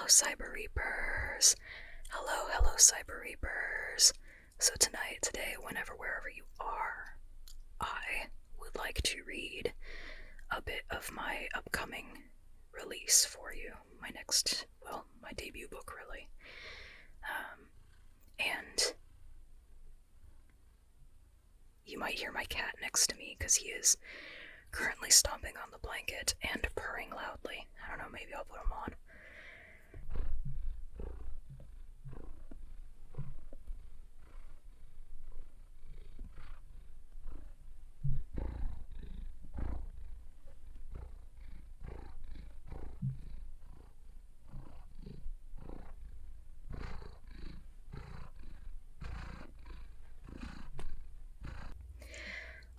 Cyber Reapers. Hello, Cyber Reapers. So today, wherever you are, I would like to read a bit of my upcoming release for you. My debut book, really. And you might hear my cat next to me because he is currently stomping on the blanket and purring loudly. I don't know, maybe I'll put him on.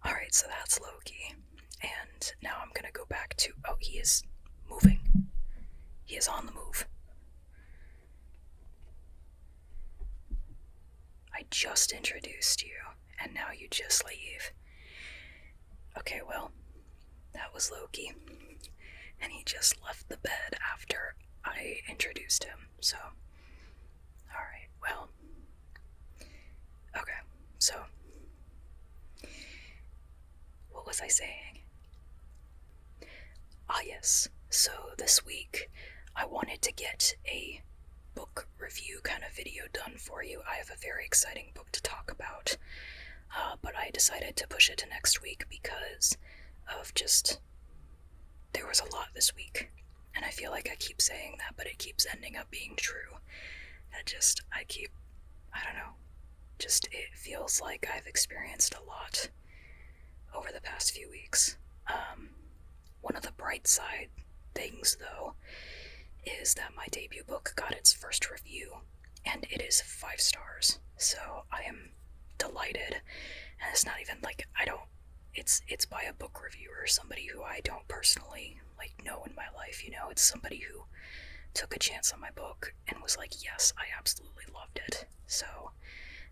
Alright, so that's Loki. And now I'm gonna go back to. Oh, he is moving. He is on the move. I just introduced you, and now you just leave. Okay, well, that was Loki. And he just left the bed after I introduced him, so. Alright, well. Okay, so. What was I saying? Ah, yes. So this week, I wanted to get a book review kind of video done for you. I have a very exciting book to talk about, but I decided to push it to next week because of there was a lot this week, and I feel like I keep saying that, but it keeps ending up being true. I don't know, it feels like I've experienced a lot over the past few weeks. One of the bright side things, though, is that my debut book got its first review, and it is 5 stars, so I am delighted. And it's not even like it's by a book reviewer, somebody who I don't personally know in my life. It's somebody who took a chance on my book and was like, yes, I absolutely loved it. So,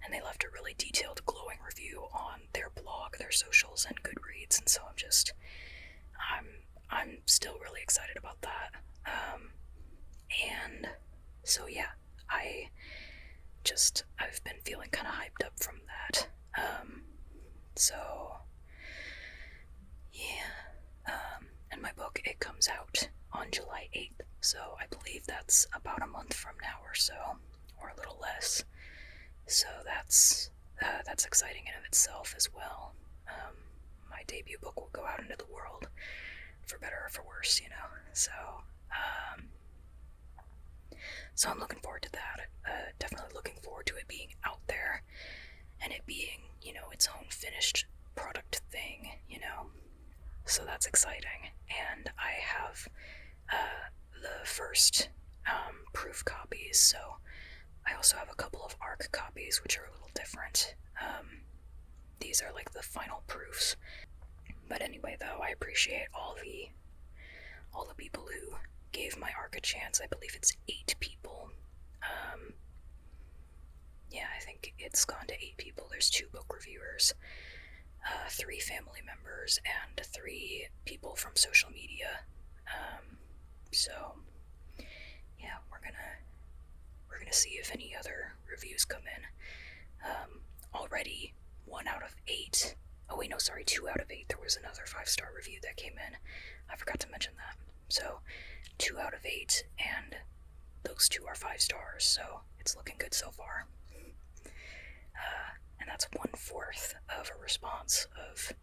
and they left a really detailed, glowing review on their blog, their socials, and Goodreads, and so I'm still really excited about that. And so yeah, I've been feeling kind of hyped up from that. So yeah, and my book, it comes out on July 8th, so I believe that's about a month from now or so, or a little less. So that's exciting in of itself as well. My debut book will go out into the world, for better or for worse, So I'm looking forward to that. Definitely looking forward to it being out there and it being, its own finished product thing, So that's exciting. And I have the first proof copies, so I also have a couple of ARC copies, which are a little different. These are like the final proofs. But anyway, though, I appreciate all the people who gave my ARC a chance. I believe it's 8 people. Yeah, I think it's gone to 8 people. There's 2 book reviewers, 3 family members, and 3 people from social media. So yeah, we're gonna see if any other reviews come in. Already 1 out of 8. Oh wait, no, sorry, 2 out of 8. There was another 5-star review that came in. I forgot to mention that. So 2 out of 8, and those 2 are 5 stars. So it's looking good so far. And that's 1/4 of a response of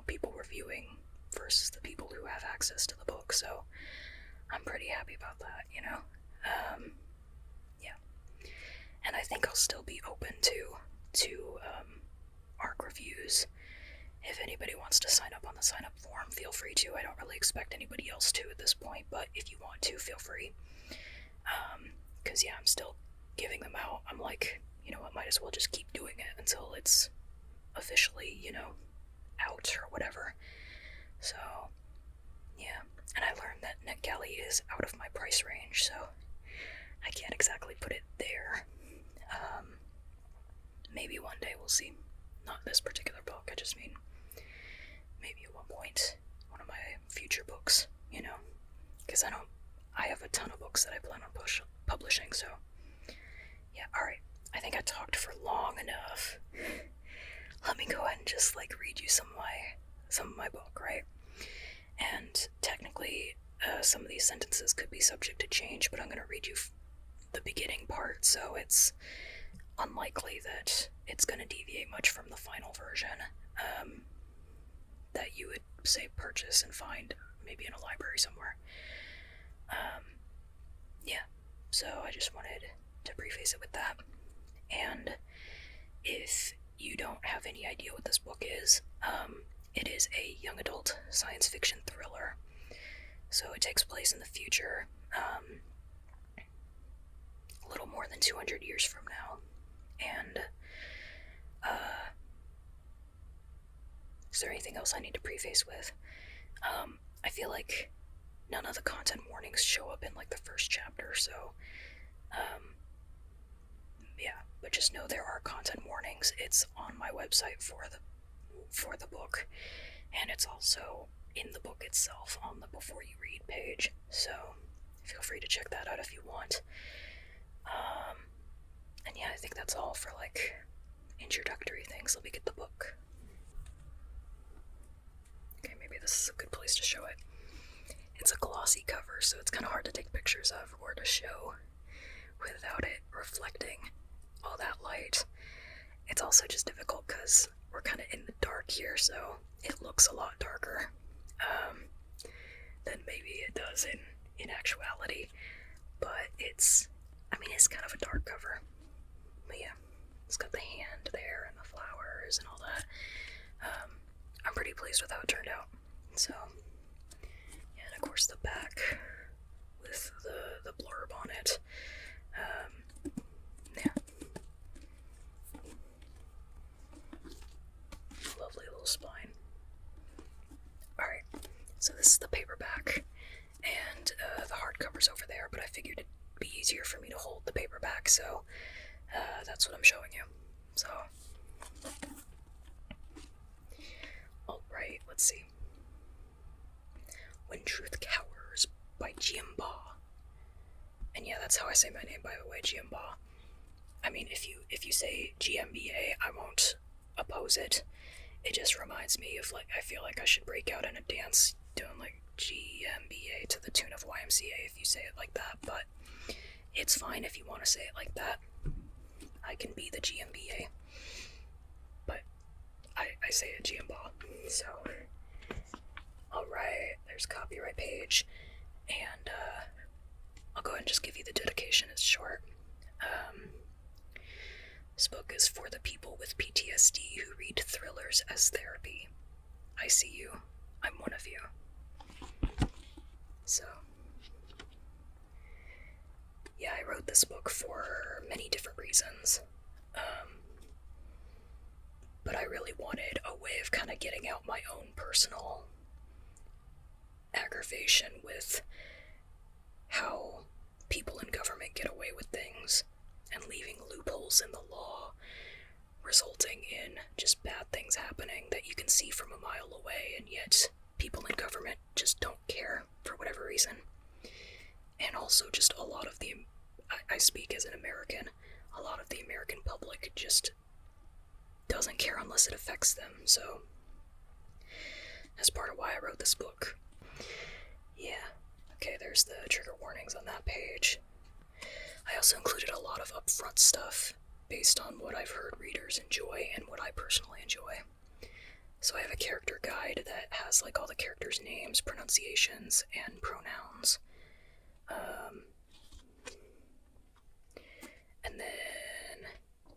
people reviewing versus the people who have access to the book. So I'm pretty happy about that. Yeah. And I think I'll still be open to ARC reviews. If anybody wants to sign up on the sign up form, feel free to. I don't really expect anybody else to at this point, but if you want to, feel free. Because yeah, I'm still giving them out. I'm like, I might as well just keep doing it until it's officially, out or whatever. So yeah, and I learned that NetGalley is out of my price range, so I can't exactly put it there. Maybe one day, we'll see. Not this particular book, I just mean maybe at one point, one of my future books, because I I have a ton of books that I plan on publishing, so yeah, alright. I think I talked for long enough. Let me go ahead and just read you some of my book, right? And technically, some of these sentences could be subject to change, but I'm going to read you the beginning part, so it's unlikely that it's going to deviate much from the final version that you would, say, purchase and find maybe in a library somewhere. Yeah, so I just wanted to preface it with that. And if you don't have any idea what this book is, it is a young adult science fiction thriller. So it takes place in the future, a little more than 200 years from now. And, is there anything else I need to preface with? I feel like none of the content warnings show up in the first chapter, so, yeah, but just know there are content warnings. It's on my website for the book, and it's also in the book itself on the Before You Read page, so feel free to check that out if you want. And yeah, I think that's all for introductory things. Let me get the book. Okay, maybe this is a good place to show it. It's a glossy cover, so it's kind of hard to take pictures of or to show without it reflecting all that light. It's also just difficult because we're kind of in the dark here, so it looks a lot darker than maybe it does in actuality. But it's kind of a dark cover. But yeah, it's got the hand there and the flowers and all that. I'm pretty pleased with how it turned out. So, yeah, and of course the back with the blurb on it. Yeah. Lovely little spine. Alright, so this is the paperback, and the hardcover's over there, but I figured it'd be easier for me to hold the paperback, so that's what I'm showing you. So, alright, let's see. When Truth Cowers by Jiamba. And yeah, that's how I say my name, by the way, Jiamba. I mean, if you say GMBA, I won't oppose it. It just reminds me of I feel like I should break out in a dance doing GMBA to the tune of YMCA if you say it like that, but it's fine if you want to say it like that. I can be the GMBA, but I say it Jiamba. So, alright, there's a copyright page, and I'll go ahead and just give you the dedication. It's short. This book is for the people with PTSD who read thrillers as therapy. I see you. I'm one of you. So, yeah, I wrote this book for many different reasons. But I really wanted a way of kind of getting out my own personal aggravation with how people in government get away with things and leaving loopholes in the law, resulting in just bad things happening that you can see from a mile away, and yet people in government just don't care for whatever reason. And also just a lot of I speak as an American, a lot of the American public just doesn't care unless it affects them, so that's part of why I wrote this book. Yeah, okay, there's the trigger warnings on that page. I also included a lot of upfront stuff based on what I've heard readers enjoy and what I personally enjoy. So I have a character guide that has all the characters' names, pronunciations, and pronouns. And then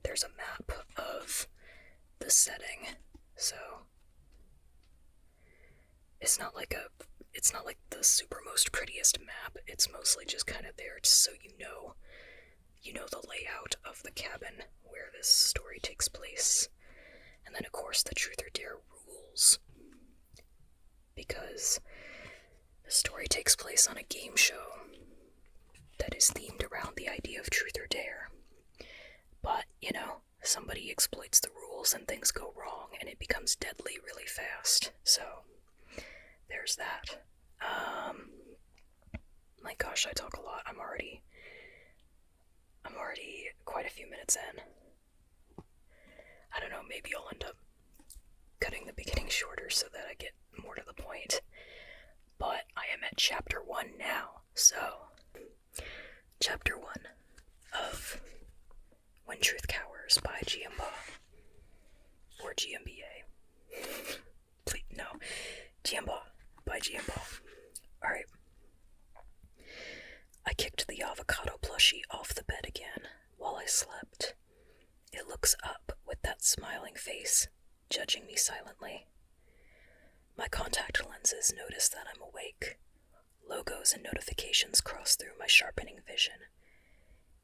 there's a map of the setting. So it's not like the super most prettiest map. It's mostly just kind of there just so you know the layout of the cabin where this story takes place. And then of course the Truth or Dare rules, because the story takes place on a game show that is themed around the idea of Truth or Dare. But, somebody exploits the rules and things go wrong and it becomes deadly really fast. So, there's that. My gosh, I talk a lot. I'm already quite a few minutes in. I don't know, maybe I'll end up cutting the beginning shorter so that I get more to the point. But I am at chapter 1 now, so chapter 1 of When Truth Cowers by Giamba. Or GMBA. Please, no. Giamba by Giamba. Alright. I kicked the avocado plushie off the bed again while I slept. It looks up with that smiling face, judging me silently. My contact lenses notice that I'm awake. Logos and notifications cross through my sharpening vision.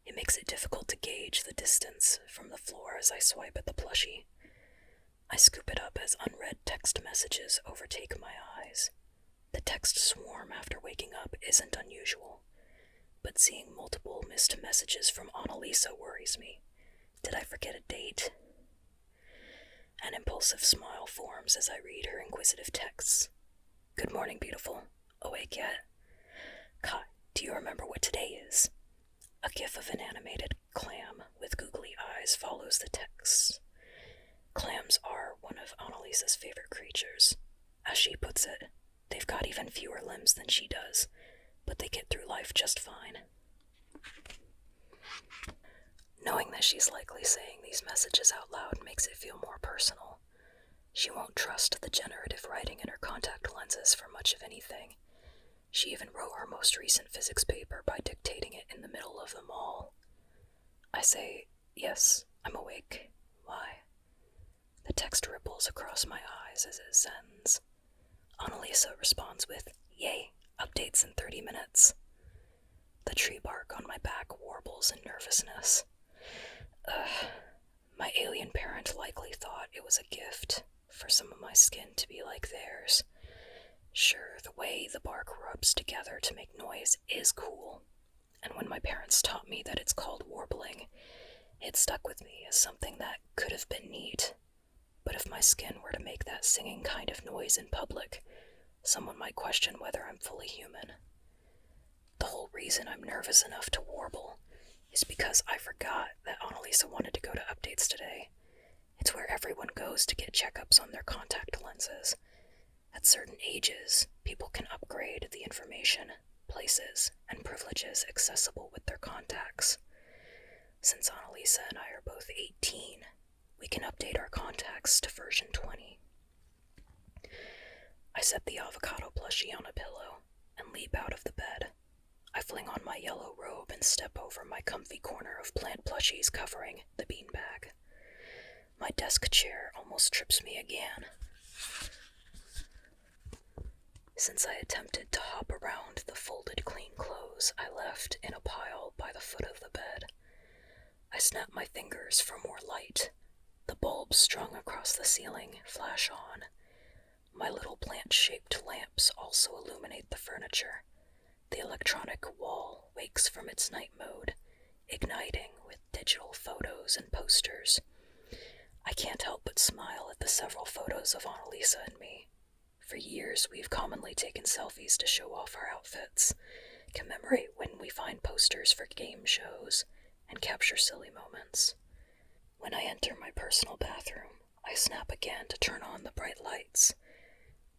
It makes it difficult to gauge the distance from the floor as I swipe at the plushie. I scoop it up as unread text messages overtake my eyes. The text swarm after waking up isn't unusual, but seeing multiple missed messages from Analisa worries me. Did I forget a date? An impulsive smile forms as I read her inquisitive texts. Good morning, beautiful. Awake yet? Kai, do you remember what today is? A gif of an animated clam with googly eyes follows the text. Clams are one of Annalisa's favorite creatures. As she puts it, they've got even fewer limbs than she does, but they get through life just fine. Knowing that she's likely saying these messages out loud makes it feel more personal. She won't trust the generative writing in her contact lenses for much of anything. She even wrote her most recent physics paper by dictating it in the middle of the mall. I say, yes, I'm awake. Why? The text ripples across my eyes as it sends. Analisa responds with, yay, updates in 30 minutes. The tree bark on my back warbles in nervousness. My alien parent likely thought it was a gift for some of my skin to be like theirs. Sure, the way the bark rubs together to make noise is cool, and when my parents taught me that it's called warbling, it stuck with me as something that could have been neat. But if my skin were to make that singing kind of noise in public, someone might question whether I'm fully human. The whole reason I'm nervous enough to warble is because I forgot that Analisa wanted to go to updates today. It's where everyone goes to get checkups on their contact lenses. At certain ages, people can upgrade the information, places, and privileges accessible with their contacts. Since Analisa and I are both 18, we can update our contacts to version 20. I set the avocado plushie on a pillow and leap out of the bed. I fling on my yellow robe and step over my comfy corner of plant plushies covering the beanbag. My desk chair almost trips me again. Since I attempted to hop around the folded clean clothes I left in a pile by the foot of the bed, I snap my fingers for more light. The bulbs strung across the ceiling flash on. My little plant-shaped lamps also illuminate the furniture. The electronic wall wakes from its night mode, igniting with digital photos and posters. I can't help but smile at the several photos of Analisa and me. For years, we've commonly taken selfies to show off our outfits, commemorate when we find posters for game shows, and capture silly moments. When I enter my personal bathroom, I snap again to turn on the bright lights.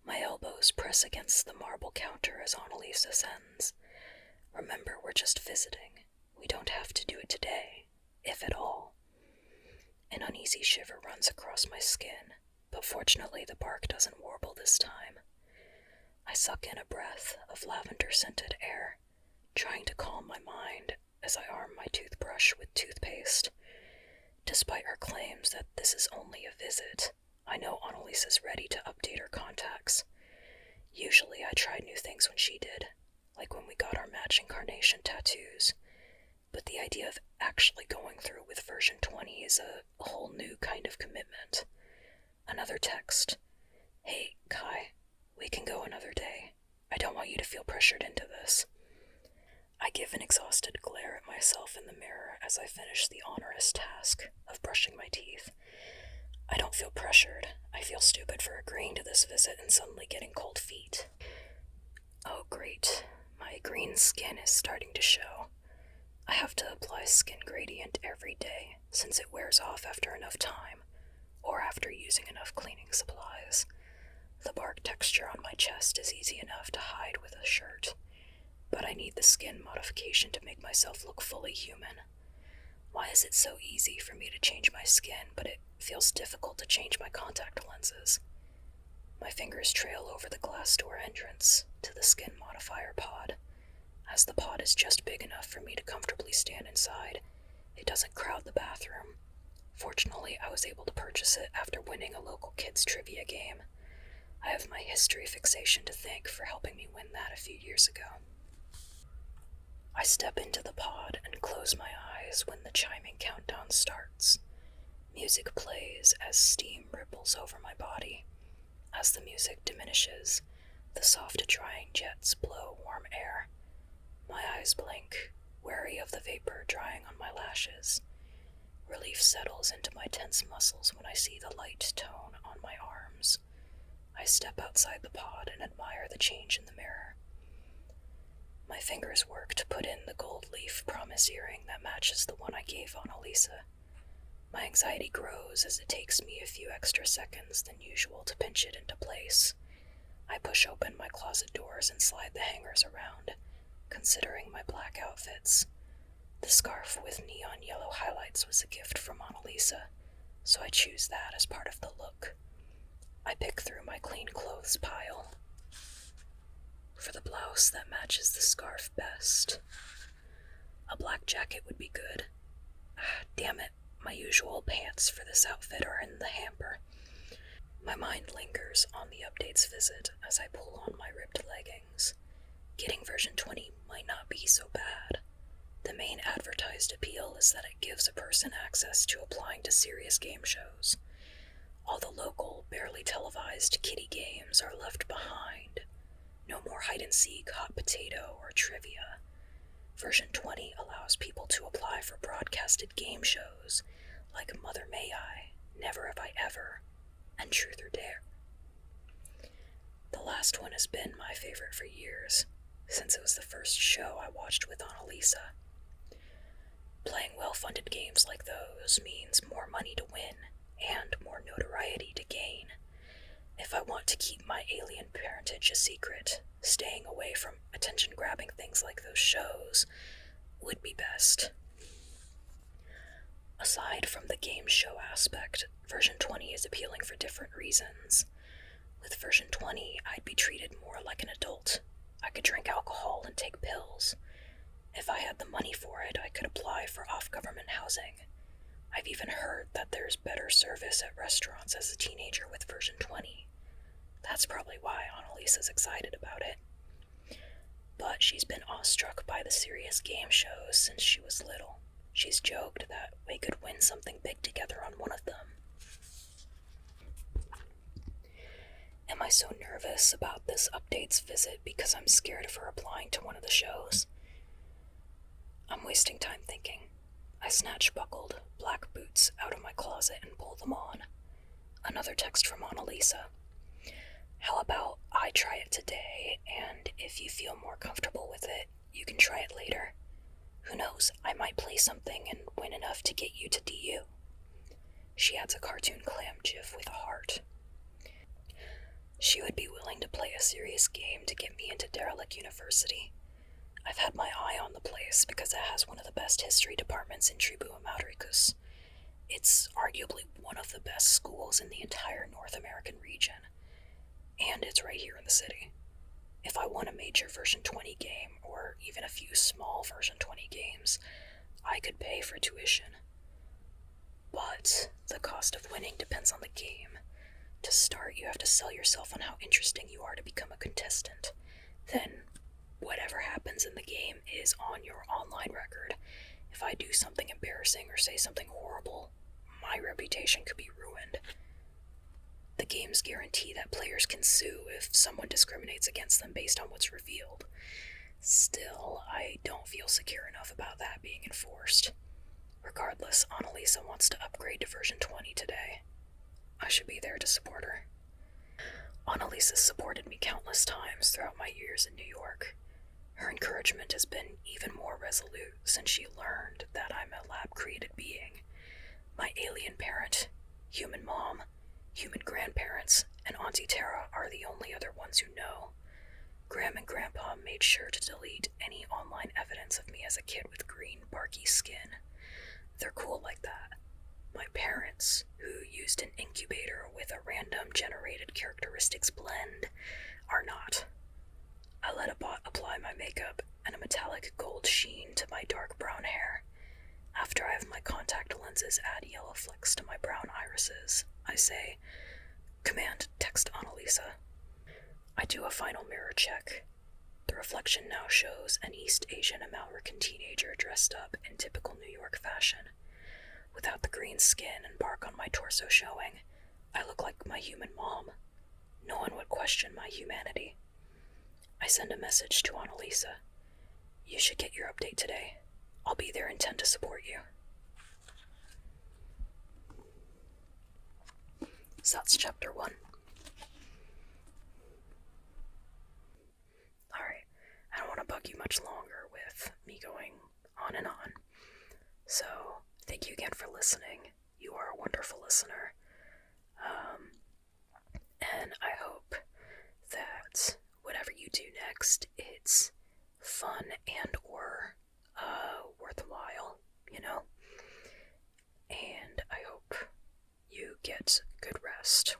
My elbows press against the marble counter as Analisa sends. Remember, we're just visiting. We don't have to do it today, if at all. An uneasy shiver runs across my skin, but fortunately the bark doesn't warble this time. I suck in a breath of lavender-scented air, trying to calm my mind as I arm my toothbrush with toothpaste. Despite her claims that this is only a visit, I know Annalisa's ready to update her contacts. Usually I tried new things when she did, like when we got our matching carnation tattoos. But the idea of actually going through with version 20 is a whole new kind of commitment. Another text. Hey, Kai, we can go another day. I don't want you to feel pressured into this. I give an exhausted glare at myself in the mirror as I finish the onerous task of brushing my teeth. I don't feel pressured. I feel stupid for agreeing to this visit and suddenly getting cold feet. Oh, great. My green skin is starting to show. I have to apply skin gradient every day since it wears off after enough time, or after using enough cleaning supplies. The bark texture on my chest is easy enough to hide with a shirt, but I need the skin modification to make myself look fully human. Why is it so easy for me to change my skin, but it feels difficult to change my contact lenses? My fingers trail over the glass door entrance to the skin modifier pod. As the pod is just big enough for me to comfortably stand inside, it doesn't crowd the bathroom. Fortunately, I was able to purchase it after winning a local kids' trivia game. I have my history fixation to thank for helping me win that a few years ago. I step into the pod and close my eyes when the chiming countdown starts. Music plays as steam ripples over my body. As the music diminishes, the soft drying jets blow warm air. My eyes blink, wary of the vapor drying on my lashes. Relief settles into my tense muscles when I see the light tone on my arms. I step outside the pod and admire the change in the mirror. My fingers work to put in the gold leaf promise earring that matches the one I gave Analisa. My anxiety grows as it takes me a few extra seconds than usual to pinch it into place. I push open my closet doors and slide the hangers around, considering my black outfits. The scarf with neon yellow highlights was a gift from Analisa, so I choose that as part of the look. I pick through my clean clothes pile for the blouse that matches the scarf best. A black jacket would be good. Damn it, my usual pants for this outfit are in the hamper. My mind lingers on the updates visit as I pull on my ripped leggings. Getting version 20 might not be so bad. The main advertised appeal is that it gives a person access to applying to serious game shows. All the local, barely televised kiddie games are left behind. No more hide-and-seek, hot potato, or trivia. Version 20 allows people to apply for broadcasted game shows like Mother May I, Never Have I Ever, and Truth or Dare. The last one has been my favorite for years, since it was the first show I watched with Analisa. Playing well-funded games like those means more money to win and more notoriety to gain. If I want to keep my alien parentage a secret, staying away from attention-grabbing things like those shows would be best. Aside from the game show aspect, version 20 is appealing for different reasons. With version 20, I'd be treated more like an adult. I could drink alcohol and take pills. If I had the money for it, I could apply for off-government housing. I've even heard that there's better service at restaurants as a teenager with version 20. That's probably why Annalisa's excited about it. But she's been awestruck by the serious game shows since she was little. She's joked that we could win something big together on one of them. Am I so nervous about this updates visit because I'm scared of her applying to one of the shows? I'm wasting time thinking. I snatch buckled black boots out of my closet and pull them on. Another text from Analisa. How about I try it today, and if you feel more comfortable with it, you can try it later. Who knows, I might play something and win enough to get you to DU. She adds a cartoon clam gif with a heart. She would be willing to play a serious game to get me into Derelict University. I've had my eye on the place because it has one of the best history departments in Tribu Mauricus. It's arguably one of the best schools in the entire North American region. And it's right here in the city. If I won a major version 20 game, or even a few small version 20 games, I could pay for tuition. But the cost of winning depends on the game. To start, you have to sell yourself on how interesting you are to become a contestant. Then, whatever happens in the game is on your online record. If I do something embarrassing or say something horrible, my reputation could be ruined. The games guarantee that players can sue if someone discriminates against them based on what's revealed. Still, I don't feel secure enough about that being enforced. Regardless, Annalisa wants to upgrade to version 20 today. I should be there to support her. Annalisa supported me countless times throughout my years in New York. Her encouragement has been even more resolute since she learned that I'm a lab-created being. My alien parent, human mom, human grandparents, and Auntie Tara are the only other ones who know. Graham and Grandpa made sure to delete any online evidence of me as a kid with green, barky skin. They're cool like that. My parents, who used an incubator with a random generated characteristics blend, are not. I let a bot apply my makeup and a metallic gold sheen to my dark brown hair. After I have my contact lenses add yellow flecks to my brown irises, I say, "Command text Analisa." I do a final mirror check. The reflection now shows an East Asian American teenager dressed up in typical New York fashion. Without the green skin and bark on my torso showing, I look like my human mom. No one would question my humanity. I send a message to Analisa. "You should get your update today. I'll be there and intend to support you." So that's chapter 1. Alright, I don't want to bug you much longer with me going on and on. So, thank you again for listening. You are a wonderful listener. And I hope that whatever you do next, it's fun and or worthwhile, And I hope you get good rest